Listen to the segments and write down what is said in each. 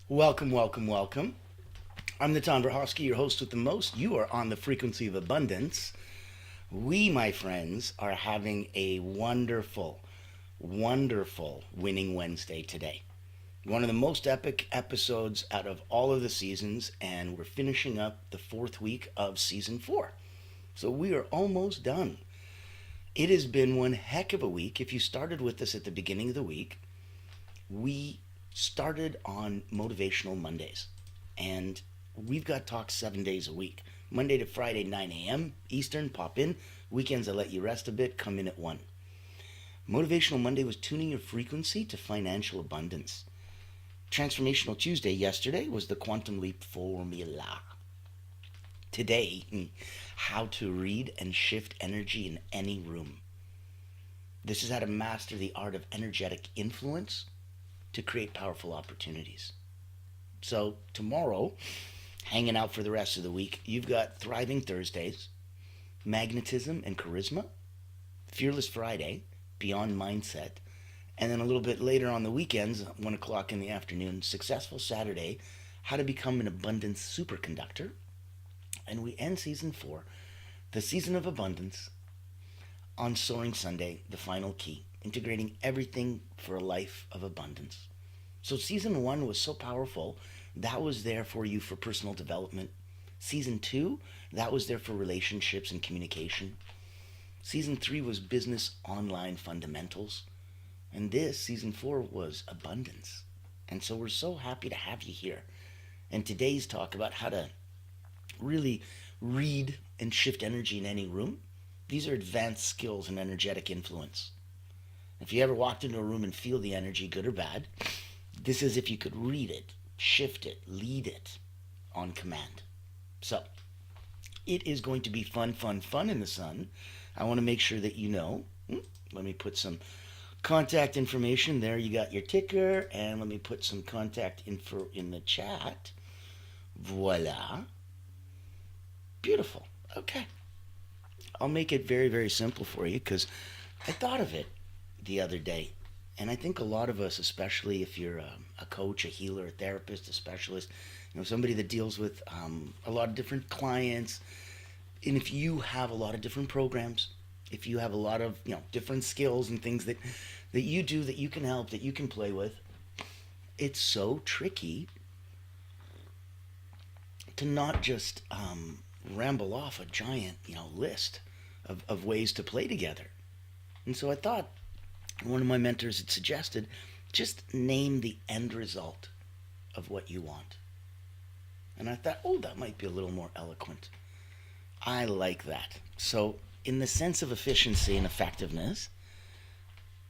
Welcome, welcome, welcome. I'm the Tom Verhofsky, your host with the most. You are on the frequency of abundance. We, my friends, are having a wonderful, wonderful winning Wednesday today. One of the most epic episodes out of all of the seasons, and we're finishing up the fourth week of season four. So we are almost done. It has been one heck of a week. If you started with us at the beginning of the week, we started on Motivational Mondays. And we've got talks 7 days a week. Monday to Friday, 9 a.m. Eastern, pop in. Weekends, I let you rest a bit, come in at 1. Motivational Monday was tuning your frequency to financial abundance. Transformational Tuesday yesterday was the Quantum Leap Formula. Today, how to read and shift energy in any room. This is how to master the art of energetic influence to create powerful opportunities. So, tomorrow, hanging out for the rest of the week, you've got Thriving Thursdays, Magnetism and Charisma, Fearless Friday, Beyond Mindset, and then a little bit later on the weekends, 1 o'clock in the afternoon, Successful Saturday, How to Become an Abundance Superconductor. And we end season 4, the season of abundance, on Soaring Sunday, the final key, integrating everything for a life of abundance. So season 1 was so powerful, that was there for you for personal development. Season 2, that was there for relationships and communication. Season 3 was business online fundamentals. And this, season 4, was abundance. And so we're so happy to have you here. And today's talk about how to really read and shift energy in any room. These are advanced skills in energetic influence. If you ever walked into a room and feel the energy, good or bad, this is if you could read it, shift it, lead it on command. So, it is going to be fun, fun, fun in the sun. I want to make sure that you know. Let me put some contact information there. You got your ticker, and let me put some contact info in the chat. Voila. Beautiful. Okay. I'll make it very, very simple for you because I thought of it the other day. And I think a lot of us, especially if you're a coach, a healer, a therapist, a specialist, somebody that deals with a lot of different clients, and if you have a lot of different programs, if you have a lot of different skills and things that you do that you can help, that you can play with, it's so tricky to not just ramble off a giant list of ways to play together. And so I thought, one of my mentors had suggested, just name the end result of what you want. And I thought, that might be a little more eloquent. I like that. So, in the sense of efficiency and effectiveness,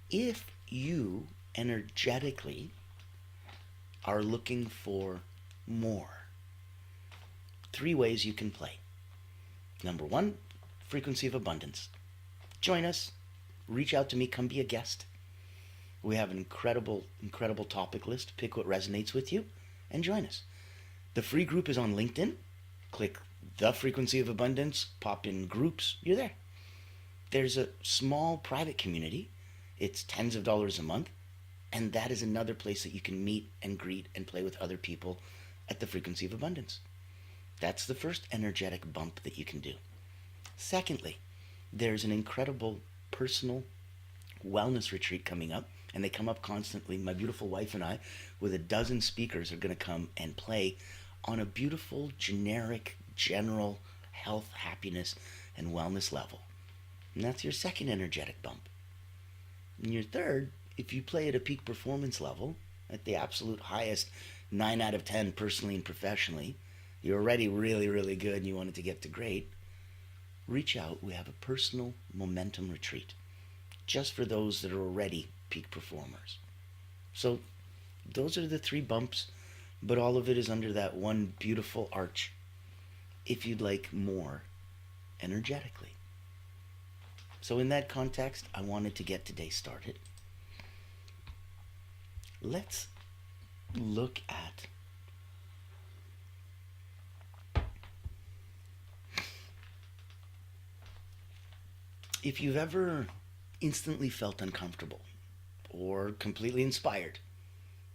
if you energetically are looking for more, 3 ways you can play. Number 1, frequency of abundance. Join us. Reach out to me. Come be a guest. We have an incredible, incredible topic list. Pick what resonates with you and join us. The free group is on LinkedIn. Click the frequency of abundance. Pop in groups. You're there. There's a small private community. It's tens of dollars a month. And that is another place that you can meet and greet and play with other people at the frequency of abundance. That's the first energetic bump that you can do. Secondly, there's an incredible personal wellness retreat coming up, and they come up constantly. My beautiful wife and I, with a dozen speakers, are going to come and play on a beautiful, generic, general health, happiness, and wellness level. And that's your second energetic bump. And your third, if you play at a peak performance level, at the absolute highest 9 out of 10 personally and professionally, you're already really, really good and you want it to get to great, reach out. We have a personal momentum retreat just for those that are already peak performers. So those are the 3 bumps, but all of it is under that one beautiful arch if you'd like more energetically. So in that context, I wanted to get today started. Let's look at if you've ever instantly felt uncomfortable or completely inspired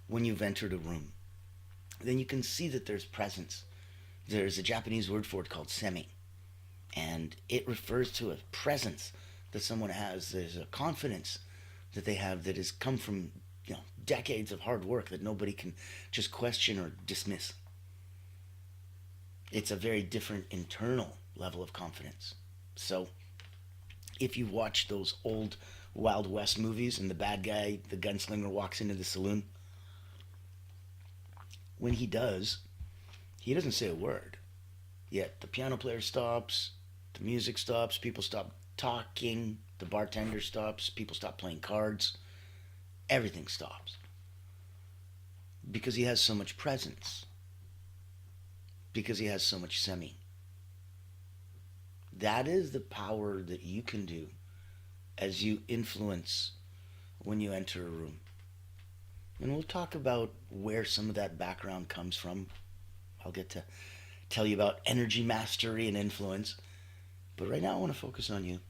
when you've entered a room. then you can see that there's presence. There's a Japanese word for it called semi, and it refers to a presence that someone has. There's a confidence that they have that has come from decades of hard work that nobody can just question or dismiss. It's a very different internal level of confidence. So if you watch those old Wild West movies and the bad guy, the gunslinger, walks into the saloon, when he does, he doesn't say a word. Yet the piano player stops, the music stops, people stop talking, the bartender stops, people stop playing cards. Everything stops. Because he has so much presence. Because he has so much semi. That is the power that you can do as you influence when you enter a room. And we'll talk about where some of that background comes from. I'll get to tell you about energy mastery and influence. But right now I want to focus on you.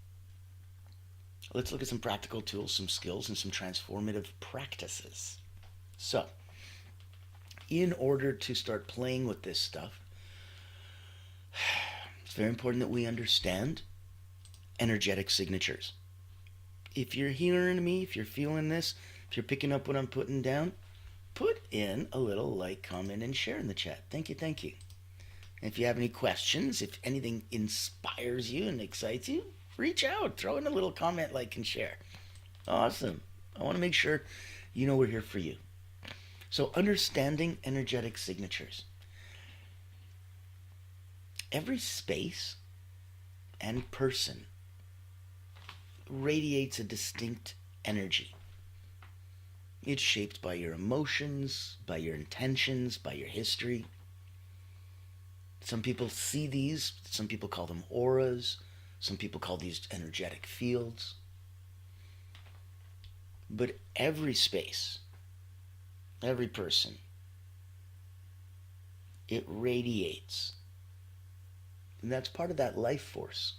Let's look at some practical tools, some skills, and some transformative practices. So, in order to start playing with this stuff, it's very important that we understand energetic signatures. If you're hearing me, if you're feeling this, if you're picking up what I'm putting down, put in a little like, comment, and share in the chat. Thank you, thank you. And if you have any questions, if anything inspires you and excites you, reach out. Throw in a little comment, like, and share. Awesome. I want to make sure you know we're here for you. So, understanding energetic signatures. Every space and person radiates a distinct energy. It's shaped by your emotions, by your intentions, by your history. Some people see these, some people call them auras, some people call these energetic fields. But every space, every person, it radiates. And that's part of that life force.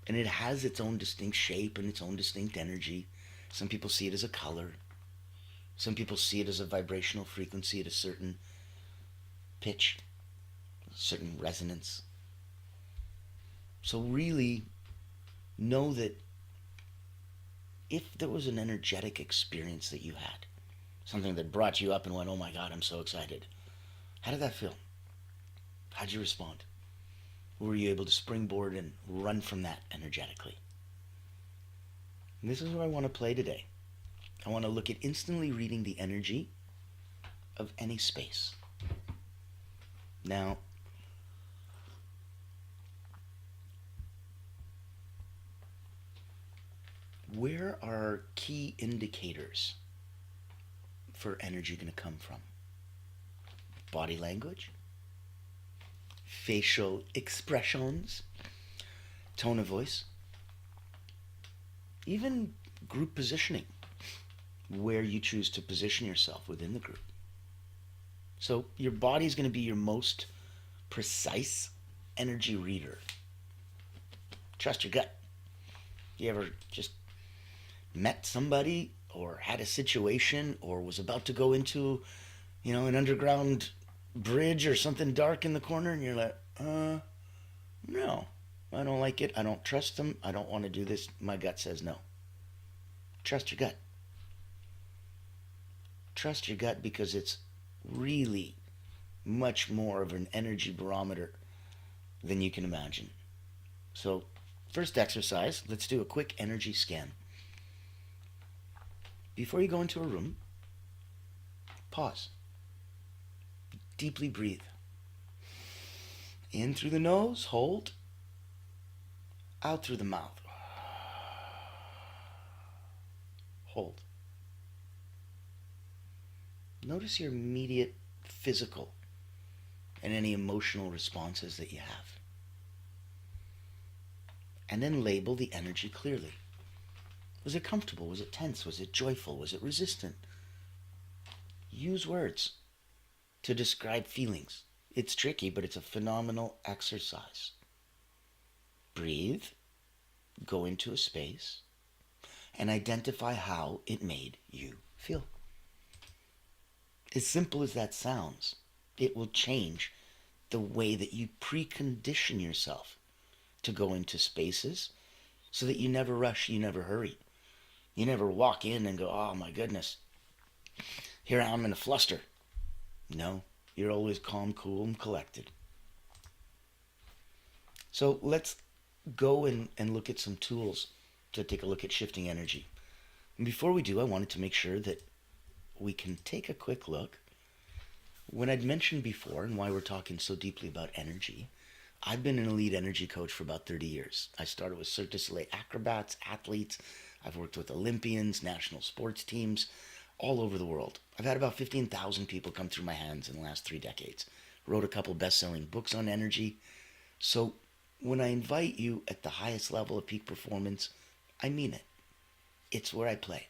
And it has its own distinct shape and its own distinct energy. Some people see it as a color. Some people see it as a vibrational frequency at a certain pitch, a certain resonance. So really know that if there was an energetic experience that you had, something that brought you up and went, oh my God, I'm so excited. How did that feel? How did you respond? Were you able to springboard and run from that energetically? And this is what I want to play today. I want to look at instantly reading the energy of any space. Now, where are key indicators for energy going to come from? Body language, facial expressions, tone of voice, even group positioning, where you choose to position yourself within the group. So your body is going to be your most precise energy reader. Trust your gut. You ever just met somebody or had a situation or was about to go into, an underground bridge or something dark in the corner and you're like, no, I don't like it. I don't trust them. I don't want to do this. My gut says no. Trust your gut. Trust your gut because it's really much more of an energy barometer than you can imagine. So, first exercise, let's do a quick energy scan. Before you go into a room, pause. Deeply breathe. In through the nose, hold. Out through the mouth. Hold. Notice your immediate physical and any emotional responses that you have. And then label the energy clearly. Was it comfortable? Was it tense? Was it joyful? Was it resistant? Use words to describe feelings. It's tricky, but it's a phenomenal exercise. Breathe, go into a space, and identify how it made you feel. As simple as that sounds, it will change the way that you precondition yourself to go into spaces so that you never rush, you never hurry. You never walk in and go, oh my goodness, here I am in a fluster. No, you're always calm, cool, and collected. So let's go and look at some tools to take a look at shifting energy. And before we do, I wanted to make sure that we can take a quick look. When I'd mentioned before and why we're talking so deeply about energy, I've been an elite energy coach for about 30 years. I started with Cirque du Soleil acrobats, athletes. I've worked with Olympians, national sports teams, all over the world. I've had about 15,000 people come through my hands in the last 3 decades. Wrote a couple best-selling books on energy. So when I invite you at the highest level of peak performance, I mean it. It's where I play.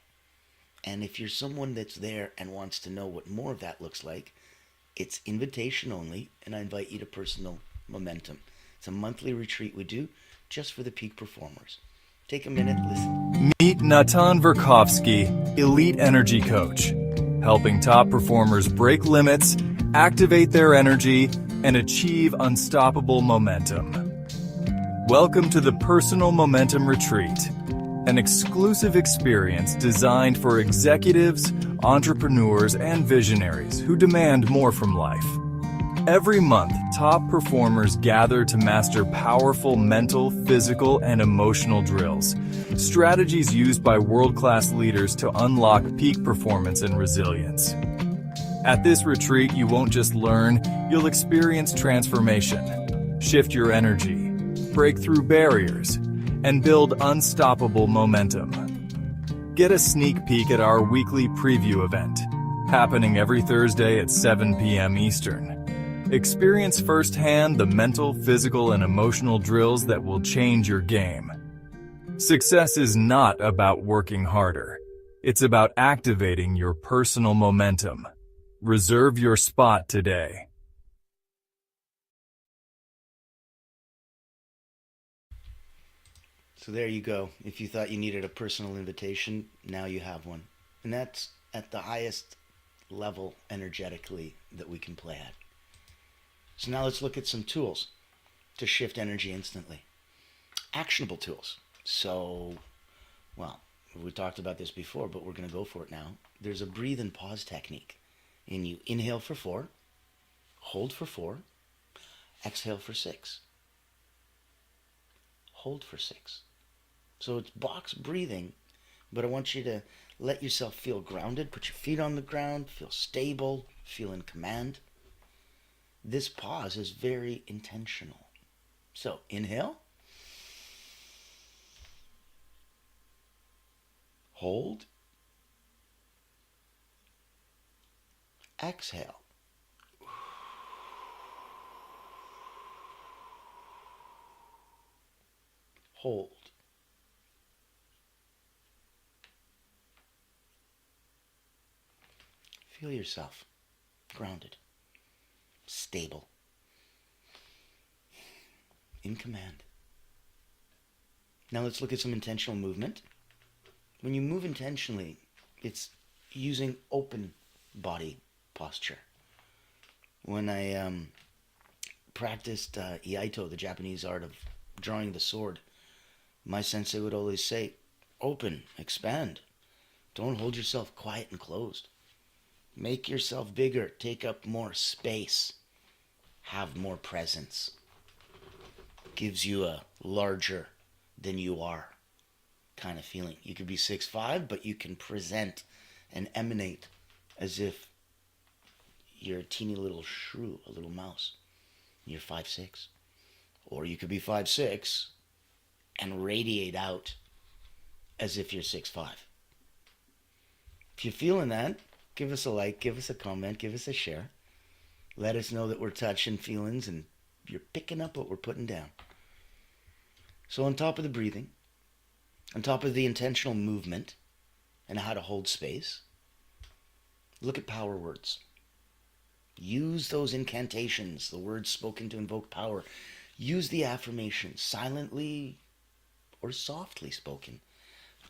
And if you're someone that's there and wants to know what more of that looks like, it's invitation only, and I invite you to Personal Momentum. It's a monthly retreat we do just for the peak performers. Take a minute, listen. Meet Natan Verkovsky, Elite Energy Coach, helping top performers break limits, activate their energy, and achieve unstoppable momentum. Welcome to the Personal Momentum Retreat, an exclusive experience designed for executives, entrepreneurs, and visionaries who demand more from life. Every month, top performers gather to master powerful mental, physical, and emotional drills, strategies used by world-class leaders to unlock peak performance and resilience. At this retreat, you won't just learn, you'll experience transformation, shift your energy, break through barriers, and build unstoppable momentum. Get a sneak peek at our weekly preview event, happening every Thursday at 7 p.m. Eastern. Experience firsthand the mental, physical, and emotional drills that will change your game. Success is not about working harder. It's about activating your personal momentum. Reserve your spot today. So there you go. If you thought you needed a personal invitation, now you have one. And that's at the highest level energetically that we can play at. So now let's look at some tools to shift energy instantly. Actionable tools. So, well, we talked about this before, but we're going to go for it now. There's a breathe and pause technique. And you inhale for 4, hold for 4, exhale for 6, hold for 6. So it's box breathing, but I want you to let yourself feel grounded. Put your feet on the ground, feel stable, feel in command. This pause is very intentional. So inhale, hold, exhale. Hold. Feel yourself grounded, stable, in command. Now let's look at some intentional movement. When you move intentionally, it's using open body posture. When I practiced Iaito, the Japanese art of drawing the sword, my sensei would always say, open, expand. Don't hold yourself quiet and closed. Make yourself bigger, take up more space, have more presence. Gives you a larger than you are kind of feeling. You could be 6'5", but you can present and emanate as if you're a teeny little shrew, a little mouse. You're 5'6". Or you could be 5'6" and radiate out as if you're 6'5". If you're feeling that, give us a like, give us a comment, give us a share. Let us know that we're touching feelings and you're picking up what we're putting down. So on top of the breathing, on top of the intentional movement and how to hold space, look at power words. Use those incantations, the words spoken to invoke power. Use the affirmations, silently or softly spoken.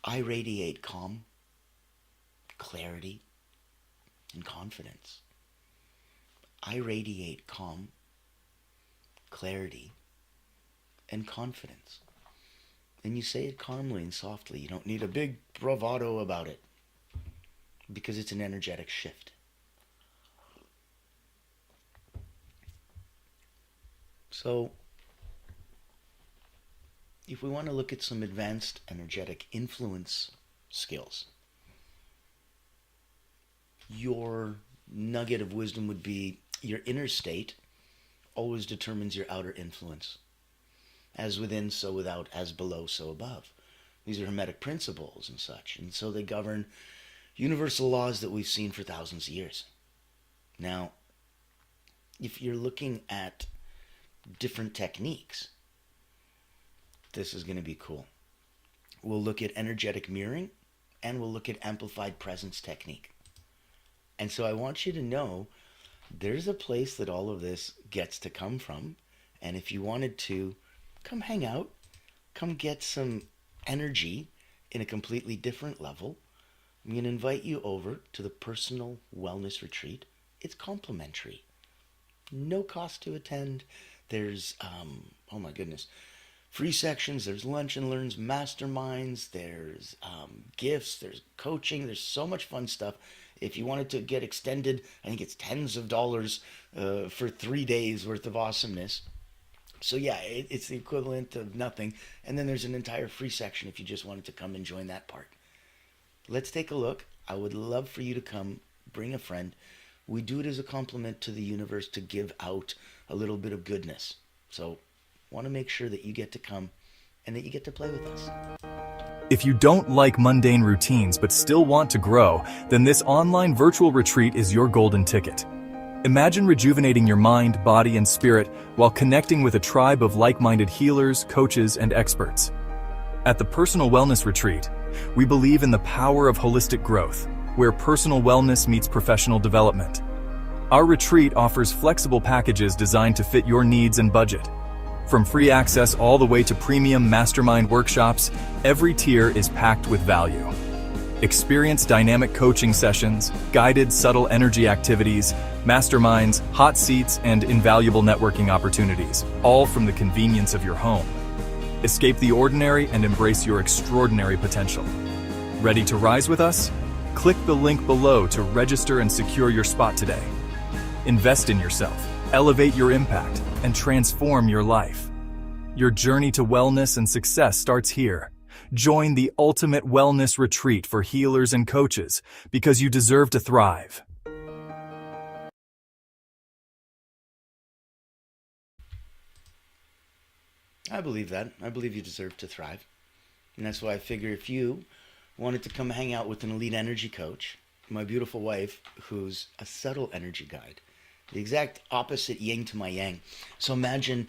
I radiate calm, clarity, and confidence. I radiate calm, clarity, and confidence. And you say it calmly and softly. You don't need a big bravado about it, because it's an energetic shift. So, if we want to look at some advanced energetic influence skills, your nugget of wisdom would be your inner state always determines your outer influence. As within, so without, as below, so above. These are Hermetic principles and such. And so they govern universal laws that we've seen for thousands of years. Now, if you're looking at different techniques, this is going to be cool. We'll look at energetic mirroring, and we'll look at amplified presence technique. And so I want you to know there's a place that all of this gets to come from. And if you wanted to, come hang out, come get some energy in a completely different level, I'm going to invite you over to the Personal Wellness Retreat. It's complimentary. No cost to attend. There's, oh my goodness, free sections, there's lunch and learns, masterminds, there's gifts, there's coaching, there's so much fun stuff. If you wanted to get extended, I think it's tens of dollars for 3 days worth of awesomeness. So yeah, it's the equivalent of nothing. And then there's an entire free section if you just wanted to come and join that part. Let's take a look. I would love for you to come, bring a friend. We do it as a compliment to the universe to give out a little bit of goodness. So want to make sure that you get to come and that you get to play with us. If you don't like mundane routines but still want to grow, then this online virtual retreat is your golden ticket. Imagine rejuvenating your mind, body, and spirit while connecting with a tribe of like-minded healers, coaches, and experts. At the Personal Wellness Retreat, we believe in the power of holistic growth, where personal wellness meets professional development. Our retreat offers flexible packages designed to fit your needs and budget. From free access all the way to premium mastermind workshops, every tier is packed with value. Experience dynamic coaching sessions, guided subtle energy activities, masterminds, hot seats, and invaluable networking opportunities, all from the convenience of your home. Escape the ordinary and embrace your extraordinary potential. Ready to rise with us? Click the link below to register and secure your spot today. Invest in yourself, elevate your impact, and transform your life. Your journey to wellness and success starts here. Join the ultimate wellness retreat for healers and coaches because you deserve to thrive. I believe that. I believe you deserve to thrive. And that's why I figure if you wanted to come hang out with an elite energy coach, my beautiful wife, who's a subtle energy guide, the exact opposite yin to my yang. So imagine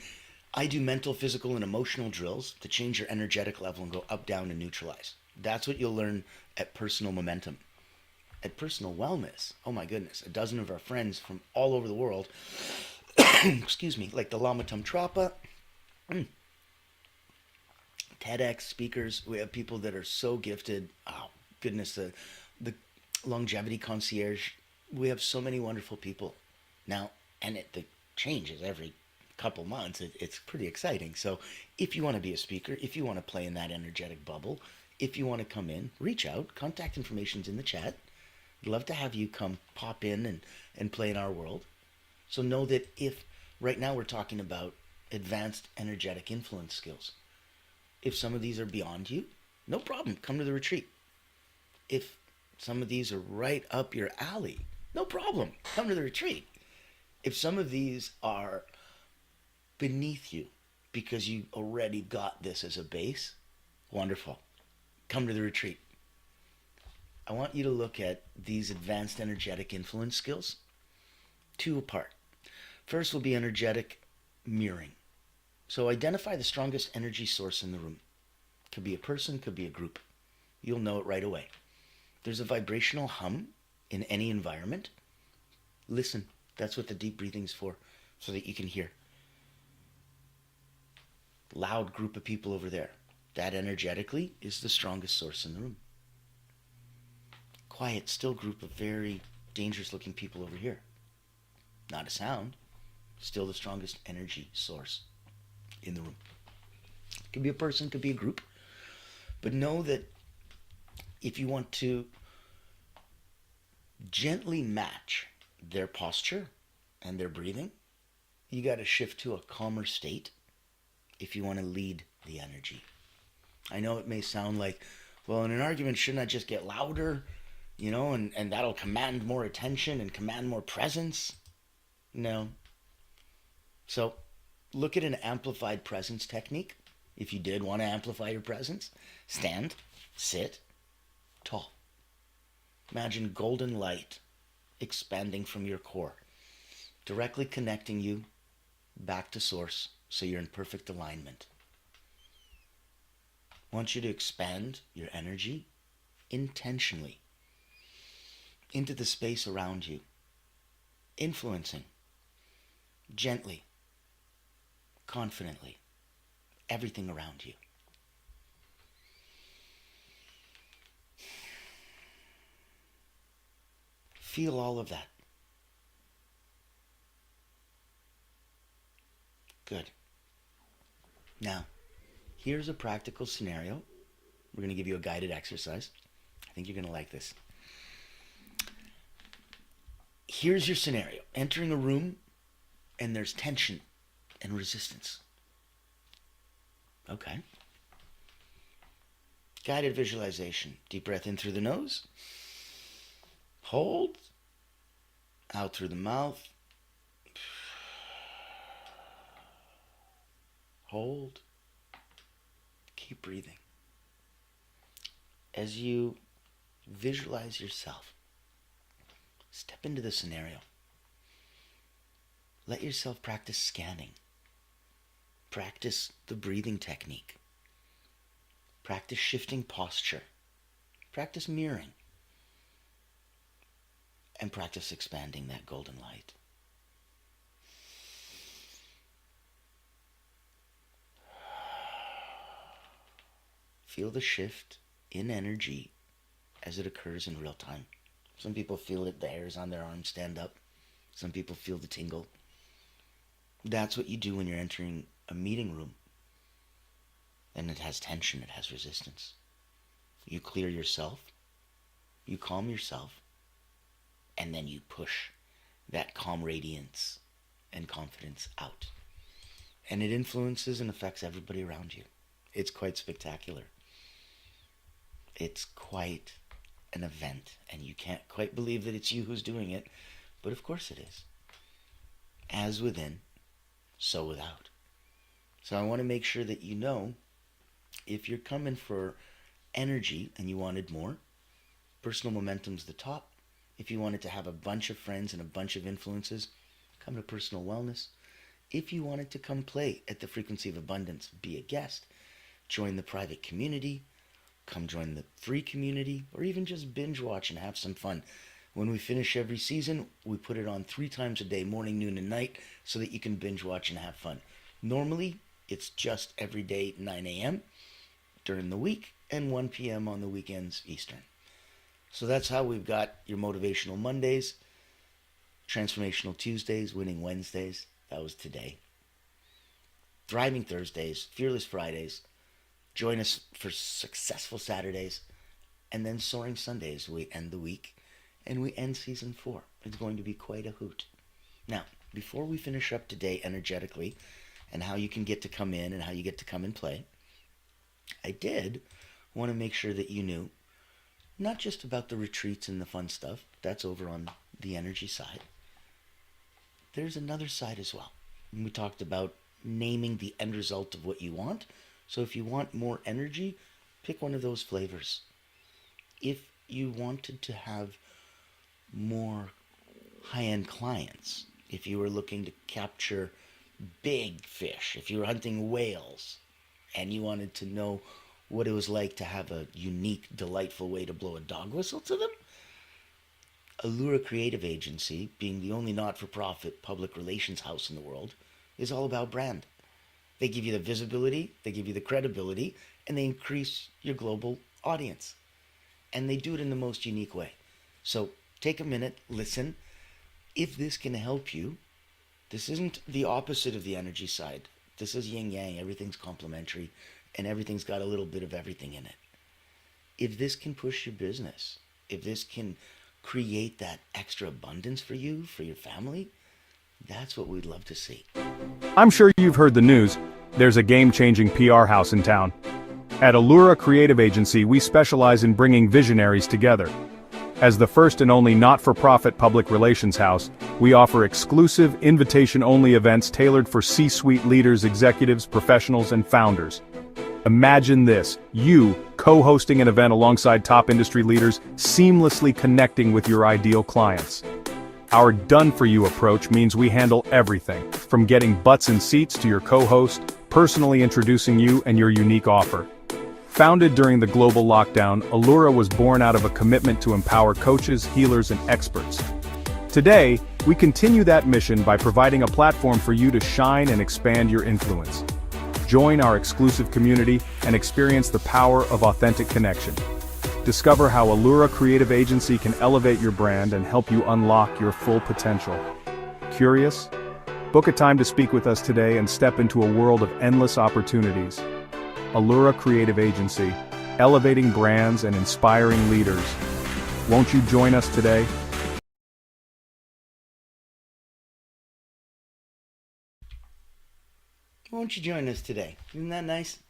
I do mental, physical, and emotional drills to change your energetic level and go up, down, and neutralize. That's what you'll learn at Personal Momentum. At Personal Wellness, oh my goodness, a dozen of our friends from all over the world, excuse me, like the Lama Tum Trapa, TEDx speakers. We have people that are so gifted. Oh goodness, the longevity concierge. We have so many wonderful people now, and it changes every couple months. It's pretty exciting. So if you want to be a speaker, if you want to play in that energetic bubble, if you want to come in, reach out. Contact information's in the chat. I'd love to have you come pop in and play in our world. So know that if right now we're talking about advanced energetic influence skills, if some of these are beyond you, no problem. Come to the retreat. If some of these are right up your alley, no problem. Come to the retreat. If some of these are beneath you because you already got this as a base, wonderful. Come to the retreat. I want you to look at these advanced energetic influence skills, two apart. First will be energetic mirroring. So identify the strongest energy source in the room. Could be a person, could be a group. You'll know it right away. There's a vibrational hum in any environment. Listen. That's what the deep breathing's for, so that you can hear. Loud group of people over there. That energetically is the strongest source in the room. Quiet, still group of very dangerous looking people over here. Not a sound, still the strongest energy source in the room. Could be a person, could be a group. But know that if you want to gently match their posture and their breathing, you got to shift to a calmer state if you want to lead the energy. I know it may sound like, well, in an argument, shouldn't I just get louder, and that'll command more attention and command more presence? No. So look at an amplified presence technique. If you did want to amplify your presence, stand, sit, tall. Imagine golden light expanding from your core, directly connecting you back to source so you're in perfect alignment. I want you to expand your energy intentionally into the space around you, influencing gently, confidently, everything around you. Feel all of that. Good. Now, here's a practical scenario. We're going to give you a guided exercise. I think you're going to like this. Here's your scenario. Entering a room and there's tension and resistance. Okay. Guided visualization. Deep breath in through the nose. Hold. Out through the mouth. Hold. Keep breathing. As you visualize yourself, step into the scenario. Let yourself practice scanning. Practice the breathing technique. Practice shifting posture. Practice mirroring. And practice expanding that golden light. Feel the shift in energy as it occurs in real time. Some people feel it, the hairs on their arms stand up. Some people feel the tingle. That's what you do when you're entering a meeting room. And it has tension, it has resistance. You clear yourself, you calm yourself, and then you push that calm radiance and confidence out. And it influences and affects everybody around you. It's quite spectacular. It's quite an event, and you can't quite believe that it's you who's doing it, but of course it is. As within, so without. So I want to make sure that you know, if you're coming for energy and you wanted more, personal momentum's the top. If you wanted to have a bunch of friends and a bunch of influences, come to personal wellness. If you wanted to come play at the Frequency of Abundance, be a guest, join the private community, come join the free community, or even just binge watch and have some fun. When we finish every season, we put it on 3 times a day, morning, noon, and night, so that you can binge watch and have fun. Normally, it's just every day, 9 a.m. during the week, and 1 p.m. on the weekends, Eastern. So that's how we've got your Motivational Mondays, Transformational Tuesdays, Winning Wednesdays. That was today. Thriving Thursdays, Fearless Fridays. Join us for Successful Saturdays. And then Soaring Sundays. We end the week and we end season 4. It's going to be quite a hoot. Now, before we finish up today energetically and how you can get to come in and how you get to come and play, I did want to make sure that you knew not just about the retreats and the fun stuff. That's over on the energy side. There's another side as well. And we talked about naming the end result of what you want. So if you want more energy, pick one of those flavors. If you wanted to have more high-end clients, if you were looking to capture big fish, if you were hunting whales and you wanted to know what it was like to have a unique, delightful way to blow a dog whistle to them, Allura Creative Agency, being the only not-for-profit public relations house in the world, is all about brand. They give you the visibility, they give you the credibility, and they increase your global audience. And they do it in the most unique way. So take a minute, listen. If this can help you, this isn't the opposite of the energy side. This is yin yang. Everything's complementary, and everything's got a little bit of everything in it. If this can push your business, if this can create that extra abundance for you, for your family, that's what we'd love to see. I'm sure you've heard the news. There's a game-changing PR house in town. At Allura Creative Agency, we specialize in bringing visionaries together. As the first and only not-for-profit public relations house, we offer exclusive, invitation-only events tailored for C-suite leaders, executives, professionals, and founders. Imagine this, you co-hosting an event alongside top industry leaders, seamlessly connecting with your ideal clients. Our done-for-you approach means we handle everything, from getting butts in seats to your co-host, personally introducing you and your unique offer. Founded during the global lockdown, Allura was born out of a commitment to empower coaches, healers, and experts. Today, we continue that mission by providing a platform for you to shine and expand your influence. Join our exclusive community and experience the power of authentic connection. Discover how Allura Creative Agency can elevate your brand and help you unlock your full potential. Curious? Book a time to speak with us today and step into a world of endless opportunities. Allura Creative Agency, elevating brands and inspiring leaders. Won't you join us today? Won't you join us today? Isn't that nice?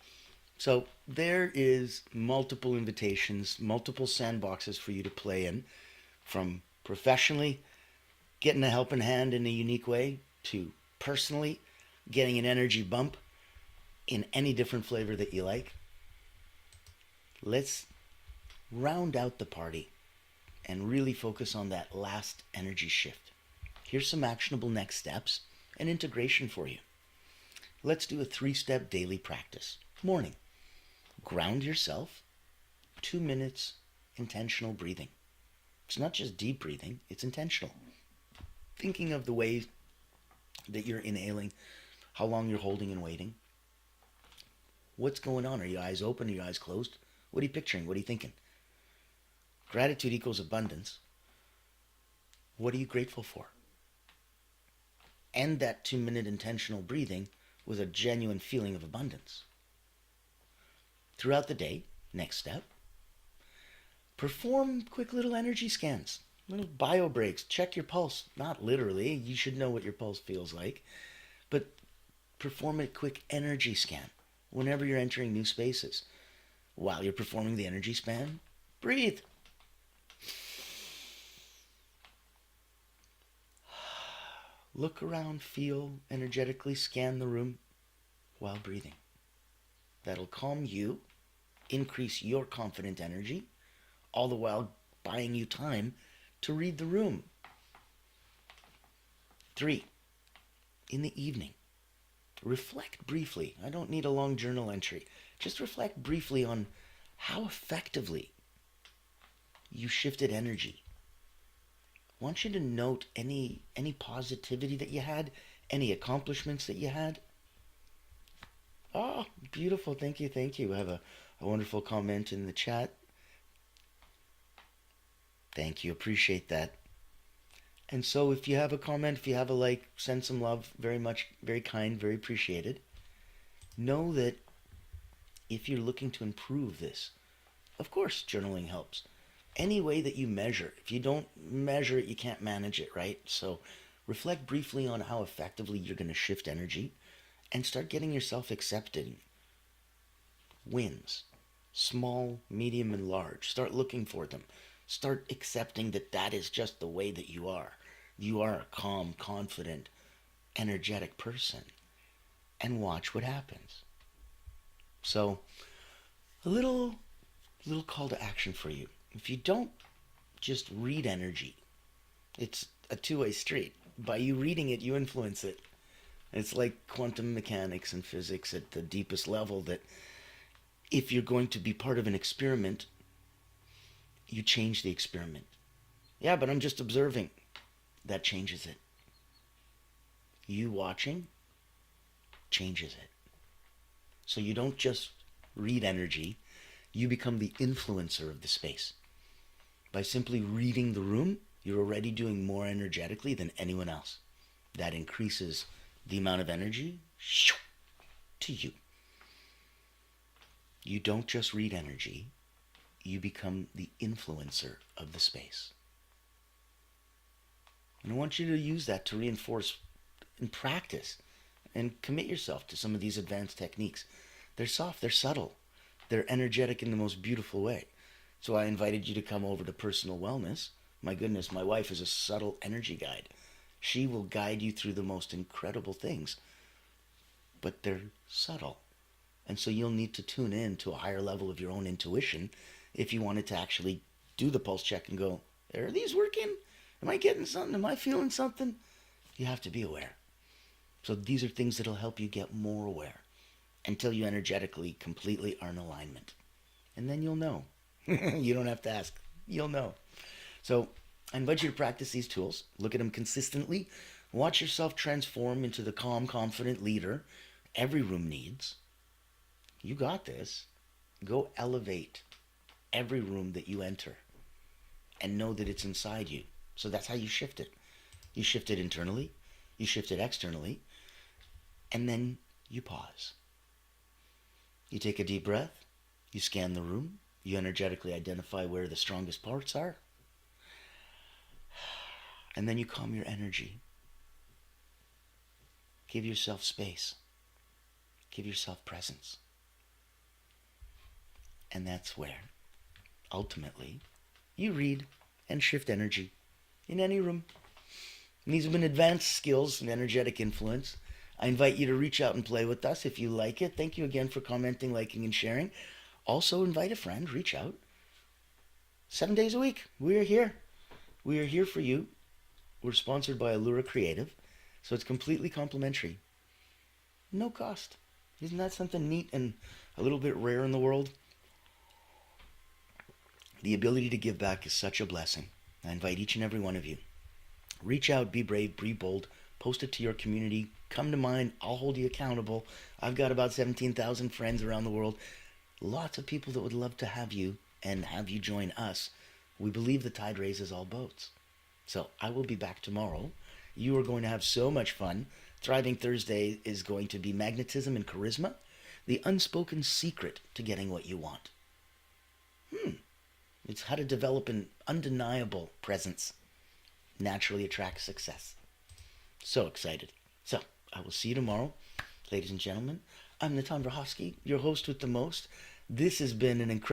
So there is multiple invitations, multiple sandboxes for you to play in, from professionally getting a helping hand in a unique way to personally getting an energy bump in any different flavor that you like. Let's round out the party and really focus on that last energy shift. Here's some actionable next steps and integration for you. Let's do a 3-step daily practice. Morning. Ground yourself. 2 minutes intentional breathing. It's not just deep breathing, it's intentional. Thinking of the ways that you're inhaling, how long you're holding and waiting. What's going on? Are your eyes open? Are your eyes closed? What are you picturing? What are you thinking? Gratitude equals abundance. What are you grateful for? End that 2-minute intentional breathing with a genuine feeling of abundance. Throughout the day, next step, perform quick little energy scans, little bio breaks. Check your pulse. Not literally, you should know what your pulse feels like, but perform a quick energy scan whenever you're entering new spaces. While you're performing the energy scan, breathe. Look around, feel, energetically scan the room while breathing. That'll calm you, increase your confident energy, all the while buying you time to read the room. 3, in the evening, reflect briefly. I don't need a long journal entry. Just reflect briefly on how effectively you shifted energy. I want you to note any positivity that you had, any accomplishments that you had. Oh, beautiful. Thank you. I have a wonderful comment in the chat. Thank you. Appreciate that. And so if you have a comment, if you have a like, send some love. Very much, very kind, very appreciated. Know that if you're looking to improve this, of course, journaling helps. Any way that you measure. If you don't measure it, you can't manage it, right? So reflect briefly on how effectively you're going to shift energy and start getting yourself accepted. Wins. Small, medium, and large. Start looking for them. Start accepting that that is just the way that you are. You are a calm, confident, energetic person. And watch what happens. So, a little call to action for you. If you don't just read energy, it's a two-way street. By you reading it, you influence it. It's like quantum mechanics and physics at the deepest level, that if you're going to be part of an experiment, you change the experiment. Yeah, but I'm just observing. That changes it. You watching changes it. So you don't just read energy, you become the influencer of the space. By simply reading the room You're already doing more energetically than anyone else. That increases the amount of energy to you. You don't just read energy, you become the influencer of the space. And I want you to use that to reinforce and practice and commit yourself to some of these advanced techniques. They're soft, they're subtle, they're energetic in the most beautiful way. So I invited you to come over to Personal Wellness. My goodness, my wife is a subtle energy guide. She will guide you through the most incredible things, but they're subtle. And so you'll need to tune in to a higher level of your own intuition if you wanted to actually do the pulse check and go, are these working? Am I getting something? Am I feeling something? You have to be aware. So these are things that'll help you get more aware until you energetically completely are in alignment. And then you'll know. You don't have to ask. You'll know. So I invite you to practice these tools. Look at them consistently. Watch yourself transform into the calm, confident leader every room needs. You got this. Go elevate every room that you enter and know that it's inside you. So that's how you shift it. You shift it internally, you shift it externally, and then you pause. You take a deep breath, you scan the room, you energetically identify where the strongest parts are, and then you calm your energy. Give yourself space. Give yourself presence. And that's where, ultimately, you read and shift energy in any room. And these have been advanced skills and energetic influence. I invite you to reach out and play with us if you like it. Thank you again for commenting, liking, and sharing. Also, invite a friend. Reach out. 7 days a week. We are here. We are here for you. We're sponsored by Allura Creative, so it's completely complimentary. No cost. Isn't that something neat and a little bit rare in the world? The ability to give back is such a blessing. I invite each and every one of you. Reach out, be brave, be bold, post it to your community, come to mine, I'll hold you accountable. I've got about 17,000 friends around the world. Lots of people that would love to have you and have you join us. We believe the tide raises all boats. So I will be back tomorrow. You are going to have so much fun. Thriving Thursday is going to be magnetism and charisma, the unspoken secret to getting what you want. It's how to develop an undeniable presence. Naturally attracts success. So excited. So, I will see you tomorrow. Ladies and gentlemen, I'm Natan Verhovsky, your host with the most. This has been an incredible